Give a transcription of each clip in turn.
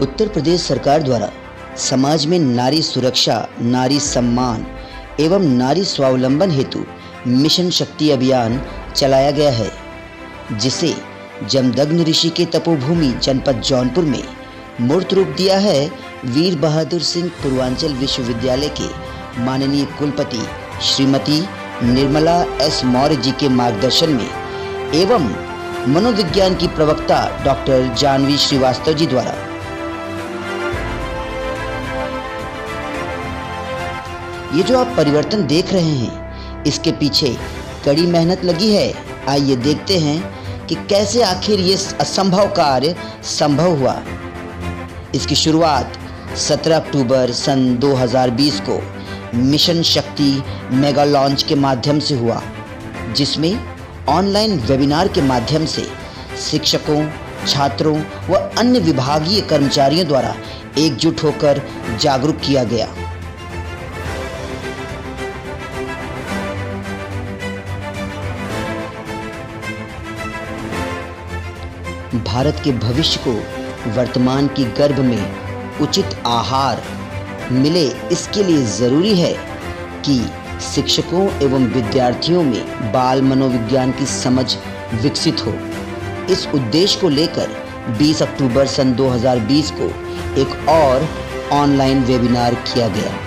उत्तर प्रदेश सरकार द्वारा समाज में नारी सुरक्षा, नारी सम्मान एवं नारी स्वावलंबन हेतु मिशन शक्ति अभियान चलाया गया है, जिसे जमदग्नि ऋषि के तपोभूमि जनपद जौनपुर में मूर्त रूप दिया है वीर बहादुर सिंह पूर्वांचल विश्वविद्यालय के माननीय कुलपति श्रीमती निर्मला एस मौर्य जी के मार्गदर्शन में एवं मनोविज्ञान की प्रवक्ता डॉक्टर जानवी श्रीवास्तव जी द्वारा। ये जो आप परिवर्तन देख रहे हैं, इसके पीछे कड़ी मेहनत लगी है। आइए देखते हैं कि कैसे आखिर ये असंभव कार्य संभव हुआ। इसकी शुरुआत 17 अक्टूबर सन 2020 को मिशन शक्ति मेगा लॉन्च के माध्यम से हुआ, जिसमें ऑनलाइन वेबिनार के माध्यम से शिक्षकों, छात्रों व अन्य विभागीय कर्मचारियों द्वारा एकजुट होकर जागरूक किया गया। भारत के भविष्य को वर्तमान की गर्भ में उचित आहार मिले, इसके लिए ज़रूरी है कि शिक्षकों एवं विद्यार्थियों में बाल मनोविज्ञान की समझ विकसित हो। इस उद्देश्य को लेकर 20 अक्टूबर सन 2020 को एक और ऑनलाइन वेबिनार किया गया।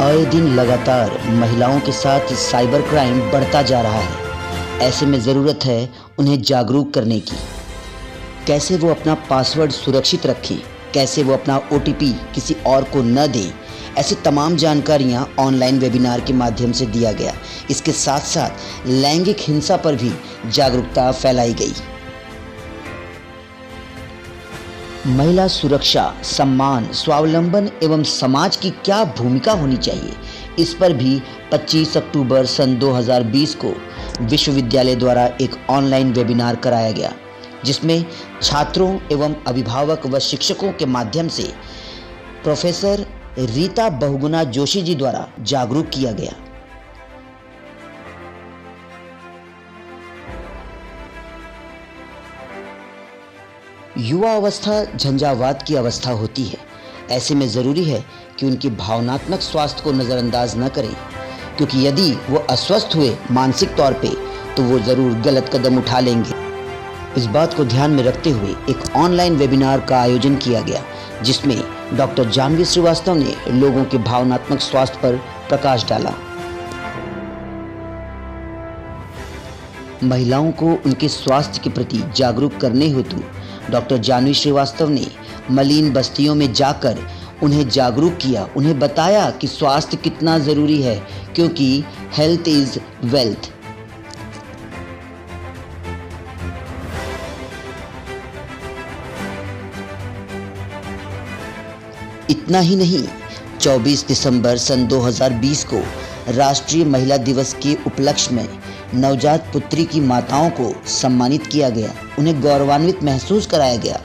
आए दिन लगातार महिलाओं के साथ साइबर क्राइम बढ़ता जा रहा है। ऐसे में ज़रूरत है उन्हें जागरूक करने की। कैसे वो अपना पासवर्ड सुरक्षित रखें, कैसे वो अपना OTP किसी और को न दें, ऐसी तमाम जानकारियां ऑनलाइन वेबिनार के माध्यम से दिया गया। इसके साथ साथ लैंगिक हिंसा पर भी जागरूकता फैलाई गई। महिला सुरक्षा, सम्मान, स्वावलंबन एवं समाज की क्या भूमिका होनी चाहिए, इस पर भी 25 अक्टूबर सन 2020 को विश्वविद्यालय द्वारा एक ऑनलाइन वेबिनार कराया गया, जिसमें छात्रों एवं अभिभावक व शिक्षकों के माध्यम से प्रोफेसर रीता बहुगुणा जोशी जी द्वारा जागरूक किया गया। युवा अवस्था झंझावात की अवस्था होती है। ऐसे में ज़रूरी है कि उनकी भावनात्मक स्वास्थ्य को नज़रअंदाज न करें, क्योंकि यदि वो अस्वस्थ हुए मानसिक तौर पे तो वो ज़रूर गलत कदम उठा लेंगे। इस बात को ध्यान में रखते हुए एक ऑनलाइन वेबिनार का आयोजन किया गया, जिसमें डॉक्टर जानवी श्रीवास्तव ने लोगों के भावनात्मक स्वास्थ्य पर प्रकाश डाला। महिलाओं को उनके स्वास्थ्य के प्रति जागरूक करने हेतु डॉक्टर जानवी श्रीवास्तव ने मलिन बस्तियों में जाकर उन्हें जागरूक किया, उन्हें बताया कि स्वास्थ्य कितना ज़रूरी है, क्योंकि हेल्थ इज़ वेल्थ। इतना ही नहीं, 24 दिसंबर सन 2020 को राष्ट्रीय महिला दिवस के उपलक्ष्य में नवजात पुत्री की माताओं को सम्मानित किया गया। उन्हें गौरवान्वित महसूस कराया गया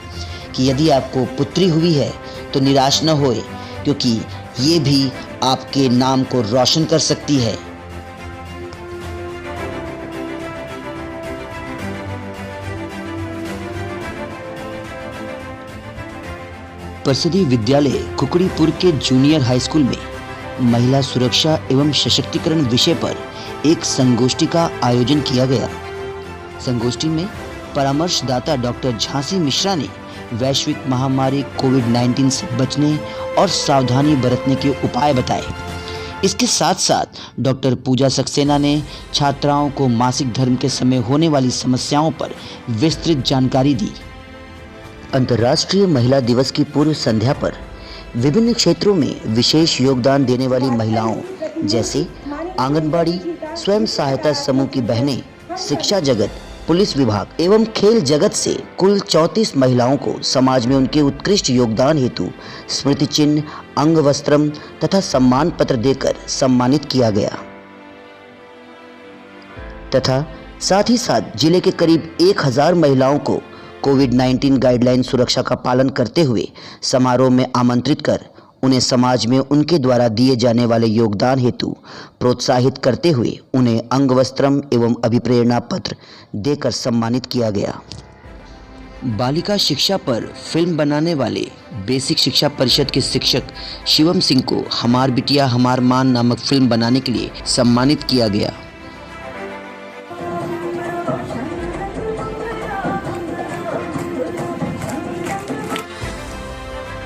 कि यदि आपको पुत्री हुई है तो निराश न होए, क्योंकि ये भी आपके नाम को रोशन कर सकती है। परिषदीय विद्यालय कुकड़ीपुर के जूनियर हाई स्कूल में महिला सुरक्षा एवं सशक्तिकरण विषय पर एक संगोष्ठी का आयोजन किया गया। संगोष्ठी में परामर्शदाता डॉक्टर झांसी मिश्रा ने वैश्विक महामारी कोविड-19 से बचने और सावधानी बरतने के उपाय बताए। इसके साथ साथ डॉक्टर पूजा सक्सेना ने छात्राओं को मासिक धर्म के समय होने वाली समस्याओं पर विस्तृत जानकारी दी। अंतर्राष्ट्रीय महिला दिवस की पूर्व संध्या पर विभिन्न क्षेत्रों में विशेष योगदान देने वाली महिलाओं, जैसे आंगनबाड़ी, स्वयं सहायता समूह की बहनें, शिक्षा जगत, पुलिस विभाग एवं खेल जगत से कुल 34 महिलाओं को समाज में उनके उत्कृष्ट योगदान हेतु स्मृति चिन्ह, अंग वस्त्रम तथा सम्मान पत्र देकर सम्मानित किया गया। तथा साथ ही साथ जिले के करीब 1000 महिलाओं को कोविड-19 गाइडलाइन सुरक्षा का पालन करते हुए समारोह में आमंत्रित कर उन्हें समाज में उनके द्वारा दिए जाने वाले योगदान हेतु प्रोत्साहित करते हुए उन्हें अंगवस्त्रम एवं अभिप्रेरणा पत्र देकर सम्मानित किया गया। बालिका शिक्षा पर फिल्म बनाने वाले बेसिक शिक्षा परिषद के शिक्षक शिवम सिंह को हमार बिटिया हमार मान नामक फिल्म बनाने के लिए सम्मानित किया गया।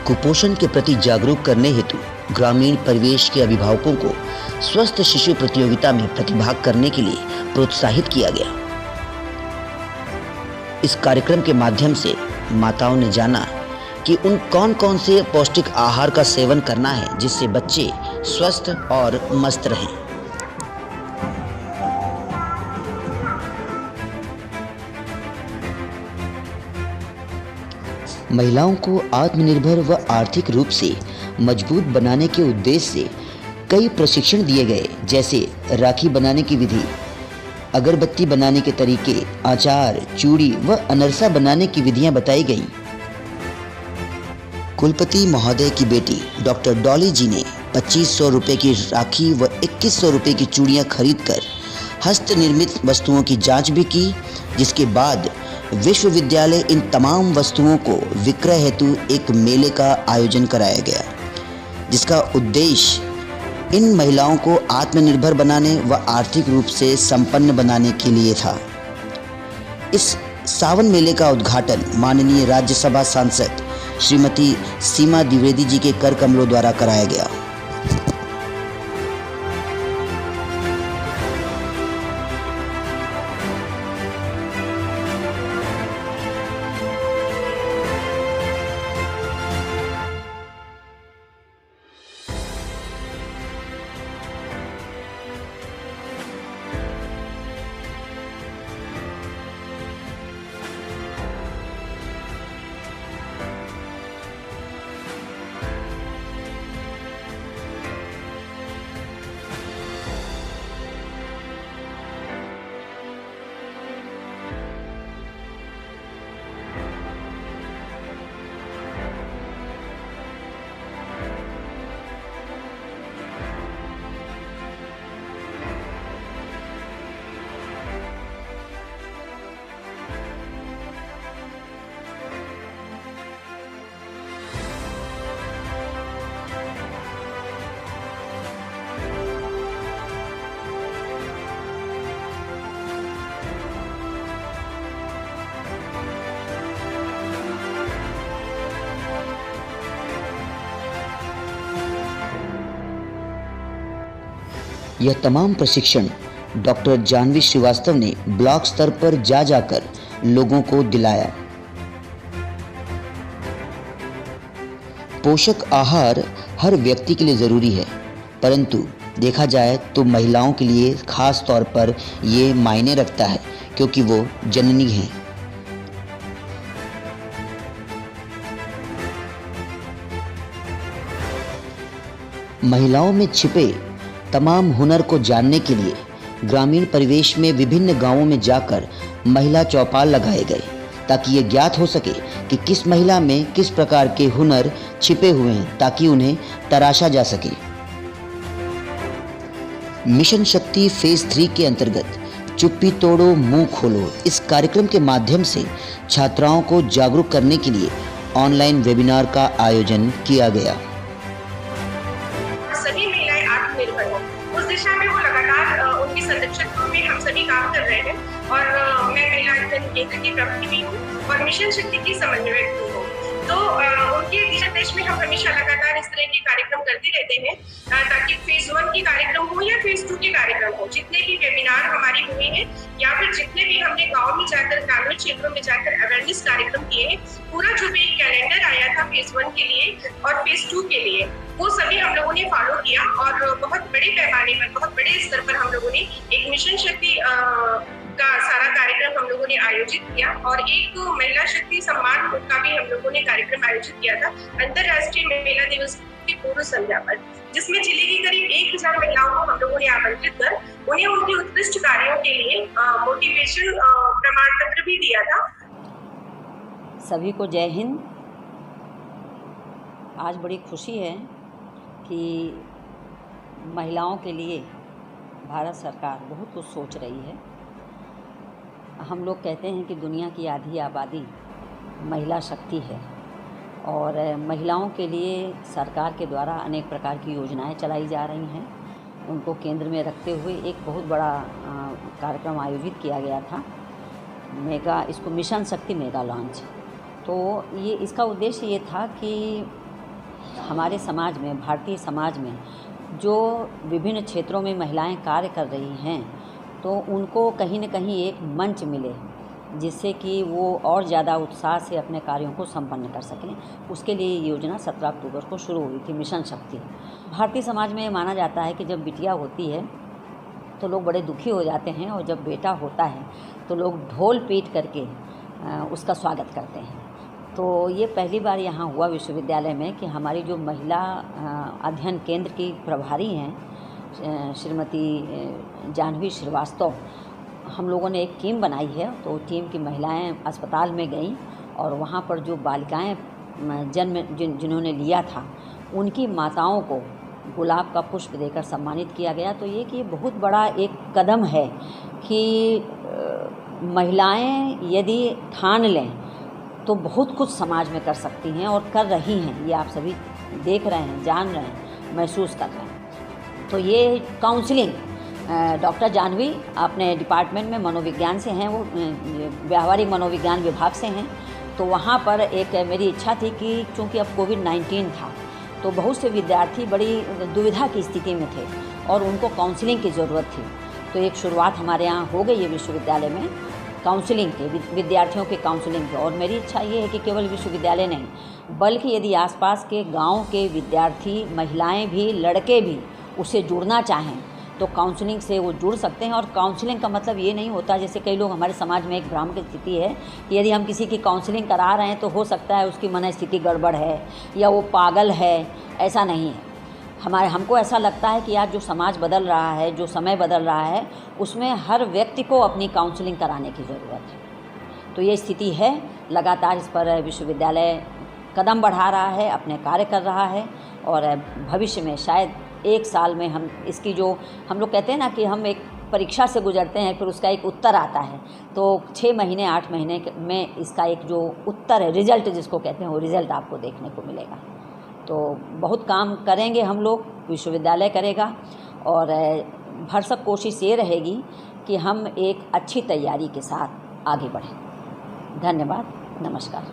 कुपोषण के प्रति जागरूक करने हेतु ग्रामीण परिवेश के अभिभावकों को स्वस्थ शिशु प्रतियोगिता में प्रतिभाग करने के लिए प्रोत्साहित किया गया। इस कार्यक्रम के माध्यम से माताओं ने जाना कि उन कौन कौन से पौष्टिक आहार का सेवन करना है जिससे बच्चे स्वस्थ और मस्त रहें। महिलाओं को आत्मनिर्भर व आर्थिक रूप से मजबूत बनाने के उद्देश्य से कई प्रशिक्षण दिए गए, जैसे राखी बनाने की विधि, अगरबत्ती बनाने के तरीके, अचार, चूड़ी व अनरसा बनाने की विधियां बताई गईं। कुलपति महोदय की बेटी डॉक्टर डॉली जी ने 2500 रुपये की राखी व 2100 रुपये की चूड़ियां खरीदकर हस्त निर्मित वस्तुओं की जांच भी की, जिसके बाद विश्वविद्यालय इन तमाम वस्तुओं को विक्रय हेतु एक मेले का आयोजन कराया गया, जिसका उद्देश्य इन महिलाओं को आत्मनिर्भर बनाने व आर्थिक रूप से संपन्न बनाने के लिए था। इस सावन मेले का उद्घाटन माननीय राज्यसभा सांसद श्रीमती सीमा द्विवेदी जी के कर कमलों द्वारा कराया गया। यह तमाम प्रशिक्षण डॉक्टर जानवी श्रीवास्तव ने ब्लॉक स्तर पर जाकर लोगों को दिलाया। पोषक आहार हर व्यक्ति के लिए ज़रूरी है, परंतु देखा जाए तो महिलाओं के लिए खास तौर पर ये मायने रखता है क्योंकि वो जननी हैं। महिलाओं में छिपे तमाम हुनर को जानने के लिए ग्रामीण परिवेश में विभिन्न गांवों में जाकर महिला चौपाल लगाए गए, ताकि ये ज्ञात हो सके कि किस महिला में किस प्रकार के हुनर छिपे हुए हैं, ताकि उन्हें तराशा जा सके। मिशन शक्ति फेज 3 के अंतर्गत चुप्पी तोड़ो मुंह खोलो इस कार्यक्रम के माध्यम से छात्राओं को जागरूक करने के लिए ऑनलाइन वेबिनार का आयोजन किया गया। सभी महिलाएं आत्मनिर्भर हो, उस दिशा में वो लगातार उनकी संरक्षण में हम सभी काम कर रहे हैं। और मैं महिला अध्ययन केंद्र की प्रवक्ता भी हूँ और मिशन शक्ति की समन्वयक भी हूँ। तो उनके दिशा निर्देश में हम हमेशा लगातार इस तरह के कार्यक्रम करते रहते हैं, ताकि फेज 1 के कार्यक्रम हो या फेज 2 के कार्यक्रम हो, जितने भी वेबिनार हमारी हुए हैं या फिर जितने भी हमने गाँव में जाकर ग्रामीण क्षेत्रों में जाकर अवेयरनेस कार्यक्रम किए हैं, पूरा जो भी कैलेंडर आया था फेज 1 के लिए और फेज 2 के लिए, वो सभी हम लोगों ने फॉलो किया और बहुत बड़े पैमाने पर, बहुत बड़े स्तर पर हम लोगों ने एक मिशन शक्ति का सारा कार्यक्रम हम लोगों ने आयोजित किया। और एक महिला शक्ति सम्मान का भी हम लोगों ने कार्यक्रम आयोजित किया था अंतर्राष्ट्रीय महिला दिवस की पूर्व संध्या पर, जिसमें जिले की करीब 1000 महिलाओं को हम लोगों ने आमंत्रित कर उन्हें उनके उत्कृष्ट कार्यों के लिए मोटिवेशन प्रमाण पत्र भी दिया था। सभी को जय हिंद। आज बड़ी खुशी है कि महिलाओं के लिए भारत सरकार बहुत कुछ सोच रही है। हम लोग कहते हैं कि दुनिया की आधी आबादी महिला शक्ति है और महिलाओं के लिए सरकार के द्वारा अनेक प्रकार की योजनाएं चलाई जा रही हैं। उनको केंद्र में रखते हुए एक बहुत बड़ा कार्यक्रम आयोजित किया गया था, इसको मिशन शक्ति मेगा लॉन्च। तो ये इसका उद्देश्य ये था कि हमारे समाज में, भारतीय समाज में जो विभिन्न क्षेत्रों में महिलाएं कार्य कर रही हैं, तो उनको कहीं न कहीं एक मंच मिले जिससे कि वो और ज़्यादा उत्साह से अपने कार्यों को संपन्न कर सकें। उसके लिए ये योजना 17 अक्टूबर को शुरू हुई थी, मिशन शक्ति। भारतीय समाज में माना जाता है कि जब बिटिया होती है तो लोग बड़े दुखी हो जाते हैं और जब बेटा होता है तो लोग ढोल पीट करके उसका स्वागत करते हैं। तो ये पहली बार यहाँ हुआ विश्वविद्यालय में कि हमारी जो महिला अध्ययन केंद्र की प्रभारी हैं श्रीमती जाह्नवी श्रीवास्तव, हम लोगों ने एक टीम बनाई है। तो टीम की महिलाएं अस्पताल में गईं और वहाँ पर जो बालिकाएं जन्म जिन्होंने लिया था उनकी माताओं को गुलाब का पुष्प देकर सम्मानित किया गया। तो ये बहुत बड़ा एक कदम है कि महिलाएं यदि ठान लें तो बहुत कुछ समाज में कर सकती हैं और कर रही हैं। ये आप सभी देख रहे हैं, जान रहे हैं, महसूस कर रहे हैं। तो ये काउंसलिंग डॉक्टर जाह्नवी अपने डिपार्टमेंट में मनोविज्ञान से हैं, वो व्यावहारिक मनोविज्ञान विभाग से हैं। तो वहाँ पर एक मेरी इच्छा थी कि चूँकि अब कोविड-19 था तो बहुत से विद्यार्थी बड़ी दुविधा की स्थिति में थे और उनको काउंसलिंग की ज़रूरत थी। तो एक शुरुआत हमारे यहाँ हो गई है विश्वविद्यालय में काउंसलिंग के, विद्यार्थियों के काउंसलिंग के। और मेरी इच्छा ये है कि केवल विश्वविद्यालय नहीं बल्कि यदि आसपास के गांव के विद्यार्थी, महिलाएं भी, लड़के भी उससे जुड़ना चाहें तो काउंसलिंग से वो जुड़ सकते हैं। और काउंसलिंग का मतलब ये नहीं होता, जैसे कई लोग हमारे समाज में एक भ्रम की स्थिति है कि यदि हम किसी की काउंसलिंग करा रहे हैं तो हो सकता है उसकी मनस्थिति गड़बड़ है या वो पागल है। ऐसा नहीं है। हमको ऐसा लगता है कि आज जो समाज बदल रहा है, जो समय बदल रहा है, उसमें हर व्यक्ति को अपनी काउंसलिंग कराने की ज़रूरत है। तो ये स्थिति है। लगातार इस पर विश्वविद्यालय कदम बढ़ा रहा है, अपने कार्य कर रहा है और भविष्य में शायद 1 साल में हम इसकी, जो हम लोग कहते हैं ना कि हम एक परीक्षा से गुजरते हैं फिर उसका एक उत्तर आता है, तो 6 महीने 8 महीने में इसका एक जो उत्तर है, रिज़ल्ट जिसको कहते हैं, वो रिज़ल्ट आपको देखने को मिलेगा। तो बहुत काम करेंगे हम लोग, विश्वविद्यालय करेगा और भरसक कोशिश ये रहेगी कि हम एक अच्छी तैयारी के साथ आगे बढ़ें। धन्यवाद, नमस्कार।